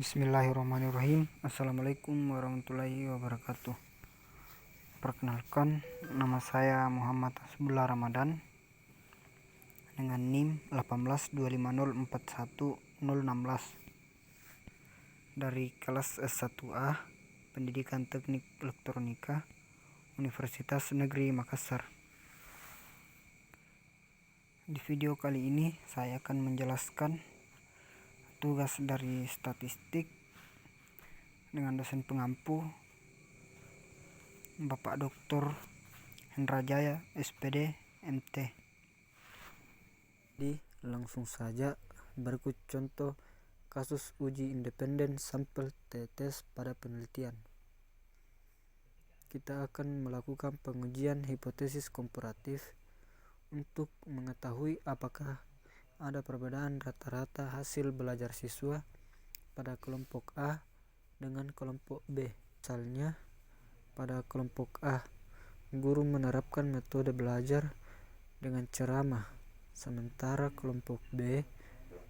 Bismillahirrahmanirrahim. Assalamualaikum warahmatullahi wabarakatuh. Perkenalkan, nama saya Muhammad Hasbullah Ramadan dengan NIM 180541016 dari kelas S1A Pendidikan Teknik Elektronika Universitas Negeri Makassar. Di video kali ini saya akan menjelaskan tugas dari statistik dengan dosen pengampu Bapak Dr. Hendra Jaya, SPD, MT. Jadi langsung saja, berikut contoh kasus uji independen sampel tetes pada penelitian. Kita akan melakukan pengujian hipotesis komparatif untuk mengetahui apakah ada perbedaan rata-rata hasil belajar siswa pada kelompok A dengan kelompok B. Misalnya, pada kelompok A, guru menerapkan metode belajar dengan ceramah, sementara kelompok B,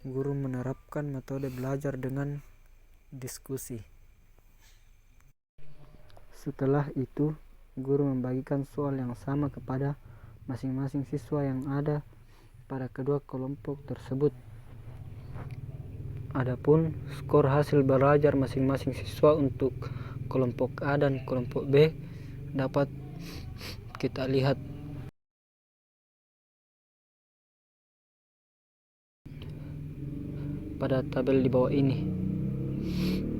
guru menerapkan metode belajar dengan diskusi. Setelah itu, guru membagikan soal yang sama kepada masing-masing siswa yang ada pada kedua kelompok tersebut. Adapun skor hasil belajar masing-masing siswa untuk kelompok A dan kelompok B dapat kita lihat pada tabel di bawah ini.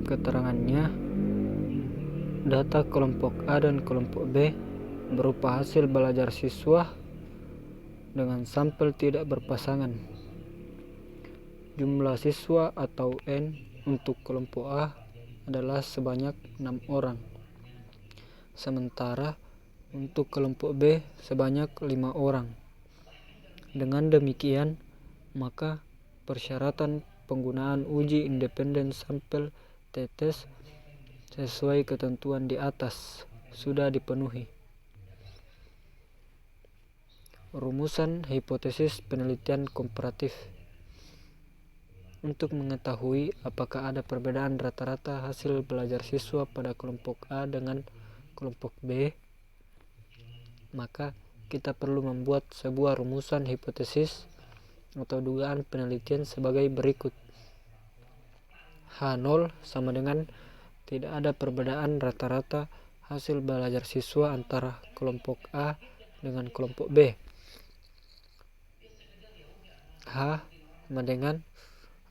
Keterangannya, data kelompok A dan kelompok B berupa hasil belajar siswa dengan sampel tidak berpasangan. Jumlah siswa atau N untuk kelompok A adalah sebanyak 6 orang. Sementara untuk kelompok B sebanyak 5 orang. Dengan demikian, maka persyaratan penggunaan uji independen sampel tetes sesuai ketentuan di atas sudah dipenuhi. Rumusan hipotesis penelitian komparatif. Untuk mengetahui apakah ada perbedaan rata-rata hasil belajar siswa pada kelompok A dengan kelompok B, maka kita perlu membuat sebuah rumusan hipotesis atau dugaan penelitian sebagai berikut. H0 sama dengan tidak ada perbedaan rata-rata hasil belajar siswa antara kelompok A dengan kelompok B. H sama dengan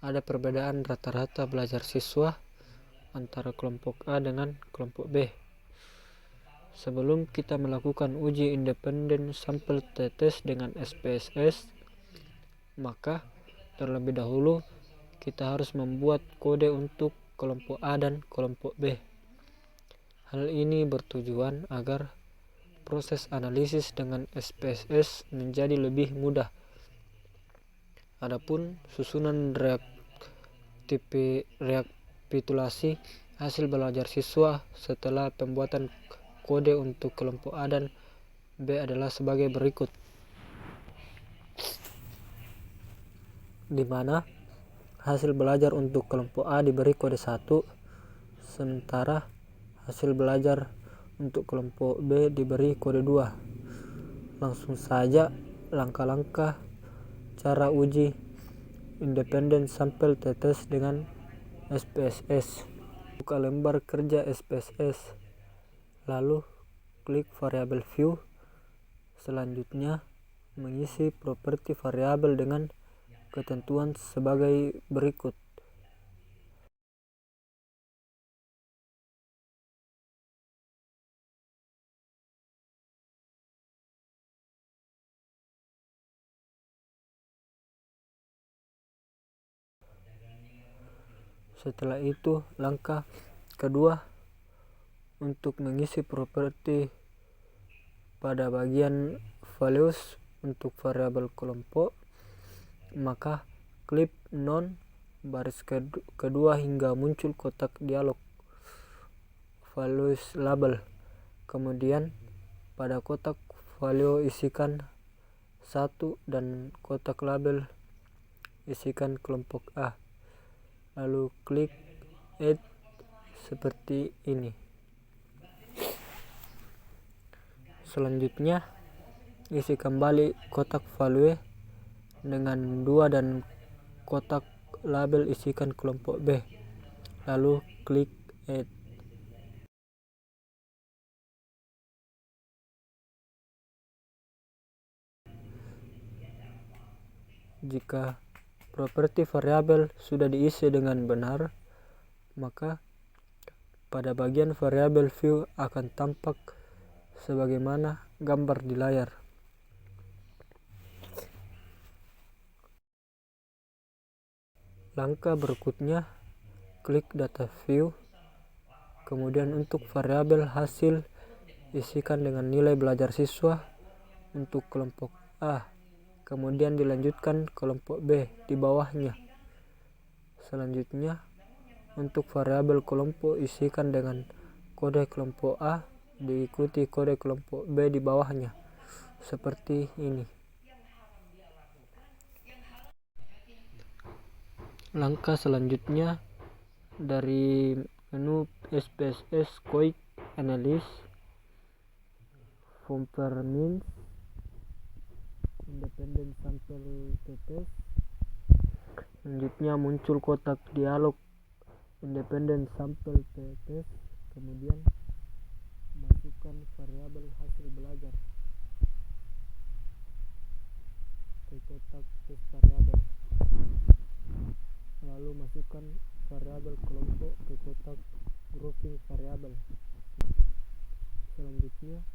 ada perbedaan rata-rata belajar siswa antara kelompok A dengan kelompok B. Sebelum kita melakukan uji independen sampel tetes dengan SPSS, maka terlebih dahulu kita harus membuat kode untuk kelompok A dan kelompok B. Hal ini bertujuan agar proses analisis dengan SPSS menjadi lebih mudah. Adapun susunan rekapitulasi hasil belajar siswa setelah pembuatan kode untuk kelompok A dan B adalah sebagai berikut, di mana hasil belajar untuk kelompok A diberi kode 1, sementara hasil belajar untuk kelompok B diberi kode 2. Langsung saja langkah-langkah cara uji independen sampel tetes dengan SPSS. Buka lembar kerja SPSS, lalu klik variabel view. Selanjutnya, mengisi properti variabel dengan ketentuan sebagai berikut. Setelah itu, langkah kedua untuk mengisi properti pada bagian values untuk variabel kelompok, maka klik non baris kedua hingga muncul kotak dialog values label. Kemudian pada kotak value isikan 1 dan kotak label isikan kelompok A. Lalu klik add seperti ini. Selanjutnya isi kembali kotak value dengan 2 dan kotak label isikan kelompok B, lalu klik add. Jika properti variabel sudah diisi dengan benar, maka pada bagian variabel view akan tampak sebagaimana gambar di layar. Langkah berikutnya, klik data view, kemudian untuk variabel hasil isikan dengan nilai belajar siswa untuk kelompok A, kemudian dilanjutkan kelompok B di bawahnya. Selanjutnya, untuk variabel kelompok isikan dengan kode kelompok A diikuti kode kelompok B di bawahnya, seperti ini. Langkah selanjutnya, dari menu SPSS Quick Analysis, Compare Means, Independent Sample Test. Selanjutnya muncul kotak dialog Independent Sample Test, kemudian masukkan variabel hasil belajar ke kotak test variabel, lalu masukkan variabel kelompok ke kotak grouping variabel. Selanjutnya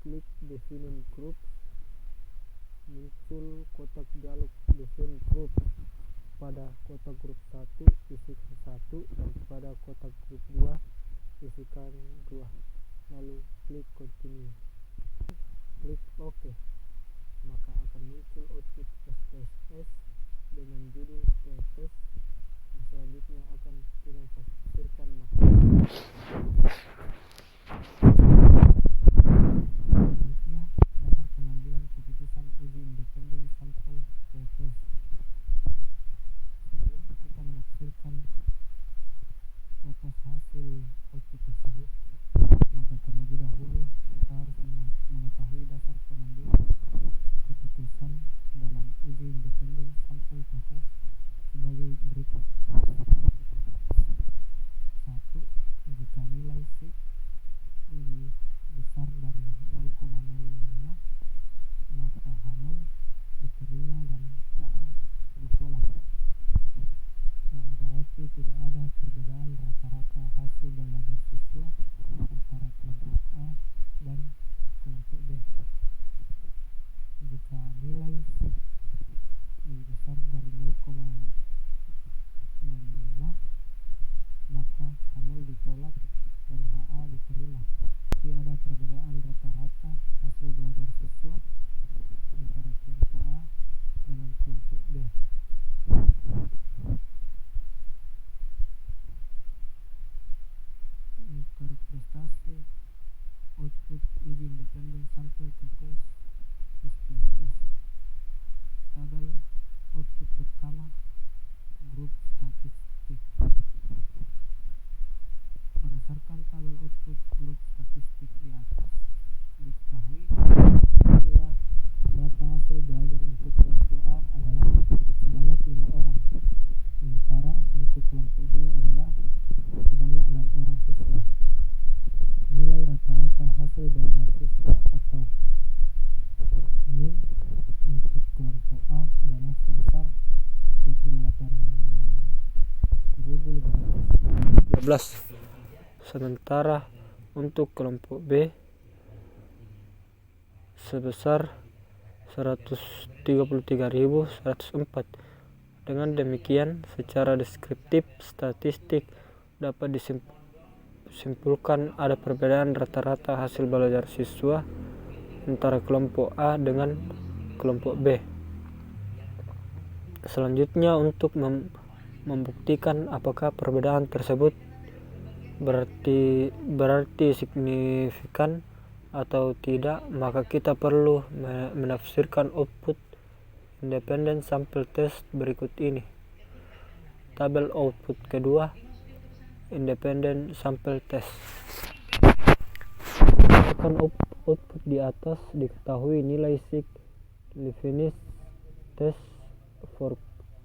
klik define group, muncul kotak dialog define group. Pada kotak grup 1 isikan 1 dan pada kotak grup 2 isikan 2, lalu klik continue, klik OK, maka akan muncul output SPSS dengan judul test. Selanjutnya akan kita menafsirkan selanjutnya dasar pengambilan keputusan uji independen sampel test. Sebelum kita menafsirkan atas hasil output tersebut, maka terlebih dahulu kita harus mengetahui dasar pengambilan keputusan dalam uji independen sampel test sebagai berikut. 1. Jika nilai C lebih besar dari 0,05, maka H0 diterima dan HA ditolak, yang berarti tidak ada perbedaan rata-rata hasil belajar siswa antara kelompok A dan kelompok B. Jika nilai C lebih besar dari 0,05, maka H0 ditolak dan HA diterima. Tapi ada perbedaan rata-rata hasil belajar siswa antara kelompok A dengan kelompok B. Interpretasi output uji independen sampel test SPSS. Tabel output pertama, grup statistik. Berdasarkan tabel output grup statistik di atas, diketahui jumlah data hasil belajar untuk kelompok A adalah sebanyak 5 orang, sementara untuk kelompok B adalah sebanyak 6 orang siswa. Nilai rata-rata hasil belajar siswa atau NIM untuk kelompok A adalah sebesar 28.512, sementara untuk kelompok B sebesar 133.104. Dengan demikian, secara deskriptif statistik dapat disimpulkan ada perbedaan rata-rata hasil belajar siswa antara kelompok A dengan kelompok B. Selanjutnya, untuk membuktikan apakah perbedaan tersebut berarti signifikan atau tidak, maka kita perlu menafsirkan output independent sample test berikut ini. Tabel output kedua, independent sample test. Berdasarkan output di atas diketahui nilai Leibniz test for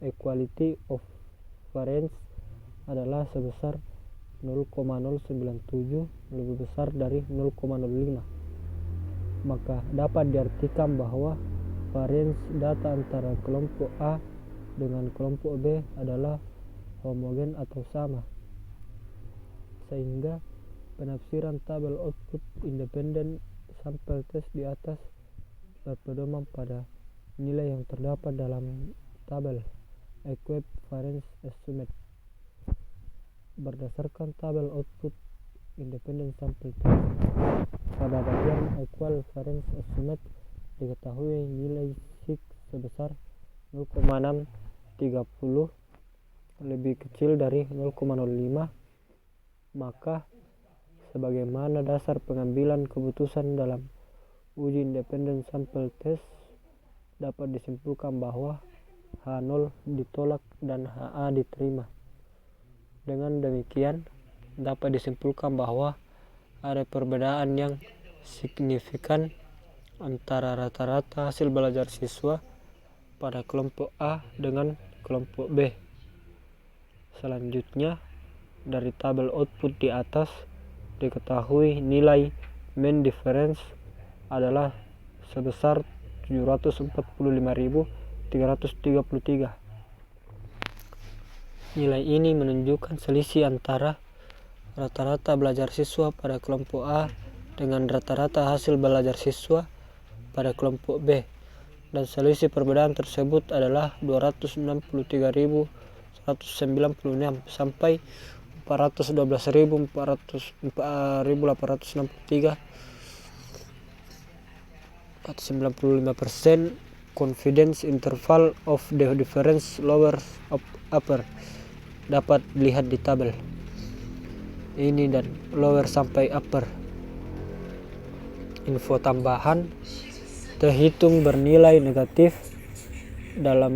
equality of variance adalah sebesar 0,097 lebih besar dari 0,05. Maka dapat diartikan bahwa variance data antara kelompok A dengan kelompok B adalah homogen atau sama, sehingga penafsiran tabel output independent sample test di atas berpedoman pada nilai yang terdapat dalam tabel equivalence estimate. Berdasarkan tabel output independent sample test, pada bagian equivalence estimate diketahui nilai sig sebesar 0,630 lebih kecil dari 0,05. Maka sebagaimana dasar pengambilan keputusan dalam uji independent sample test, dapat disimpulkan bahwa H0 ditolak dan HA diterima. Dengan demikian dapat disimpulkan bahwa ada perbedaan yang signifikan antara rata-rata hasil belajar siswa pada kelompok A dengan kelompok B. Selanjutnya, dari tabel output di atas diketahui nilai mean difference adalah sebesar 745.333. Nilai ini menunjukkan selisih antara rata-rata belajar siswa pada kelompok A dengan rata-rata hasil belajar siswa pada kelompok B, dan selisih perbedaan tersebut adalah 263.196 sampai 412.863 95% confidence interval of the difference lower of upper dapat dilihat di tabel ini, dan lower sampai upper. Info tambahan, terhitung bernilai negatif dalam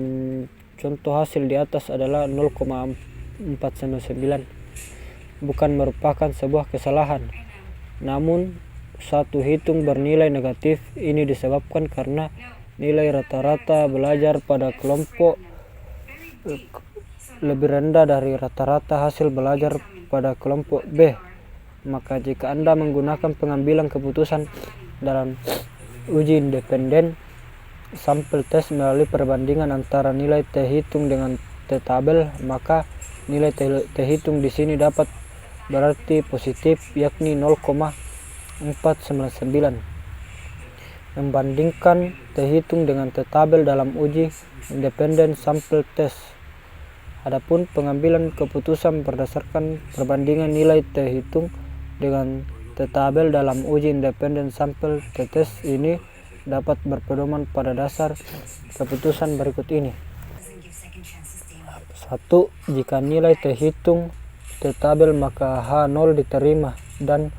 contoh hasil di atas adalah 0,499 bukan merupakan sebuah kesalahan, namun satu hitung bernilai negatif ini disebabkan karena nilai rata-rata belajar pada kelompok lebih rendah dari rata-rata hasil belajar pada kelompok B. Maka jika Anda menggunakan pengambilan keputusan dalam uji independen sampel test melalui perbandingan antara nilai terhitung dengan T-tabel, maka nilai terhitung di sini dapat berarti positif, yakni 0,499 membandingkan terhitung dengan T-tabel dalam uji independen sampel test. Adapun pengambilan keputusan berdasarkan perbandingan nilai terhitung dengan T-tabel dalam uji independen sampel test ini dapat berpedoman pada dasar keputusan berikut ini. 1. Jika nilai terhitung T-tabel maka H0 diterima dan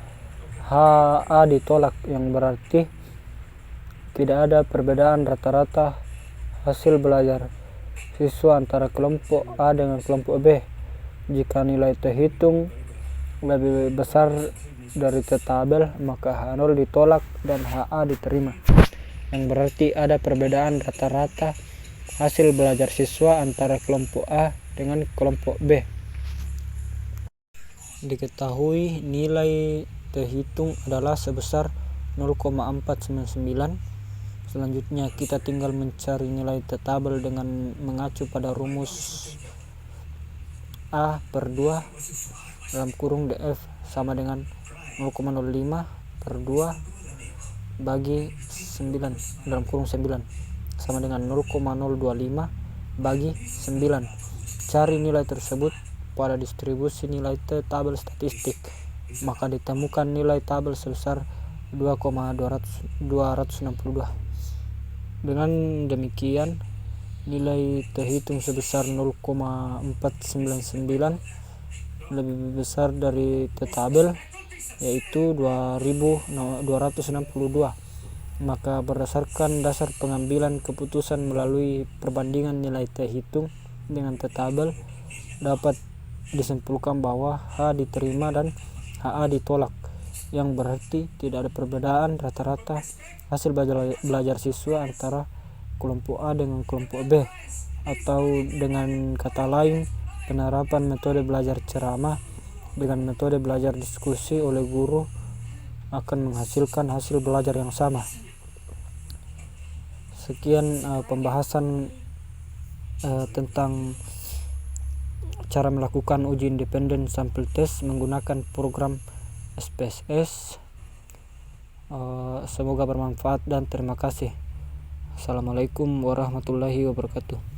HA ditolak, yang berarti tidak ada perbedaan rata-rata hasil belajar siswa antara kelompok A dengan kelompok B. Jika nilai terhitung lebih besar dari T-tabel maka H0 ditolak dan HA diterima, yang berarti ada perbedaan rata-rata hasil belajar siswa antara kelompok A dengan kelompok B. Diketahui nilai terhitung adalah sebesar 0,499. Selanjutnya kita tinggal mencari nilai T-tabel dengan mengacu pada rumus A per 2 dalam kurung DF sama dengan 0,05 per 2 bagi 9 dalam kurung 9 sama dengan 0,025 bagi 9. Cari nilai tersebut pada distribusi nilai T-tabel statistik, maka ditemukan nilai tabel sebesar 2,262. Dengan demikian nilai terhitung sebesar 0,499 lebih besar dari T-tabel, yaitu 2.262. Maka berdasarkan dasar pengambilan keputusan melalui perbandingan nilai terhitung dengan T-tabel, dapat disimpulkan bahwa H diterima dan HA ditolak, yang berarti tidak ada perbedaan rata-rata hasil belajar siswa antara kelompok A dengan kelompok B, atau dengan kata lain, penerapan metode belajar ceramah dengan metode belajar diskusi oleh guru akan menghasilkan hasil belajar yang sama. Sekian pembahasan tentang cara melakukan uji independen sampel tes menggunakan program SPSS. Semoga bermanfaat dan terima kasih. Assalamualaikum warahmatullahi wabarakatuh.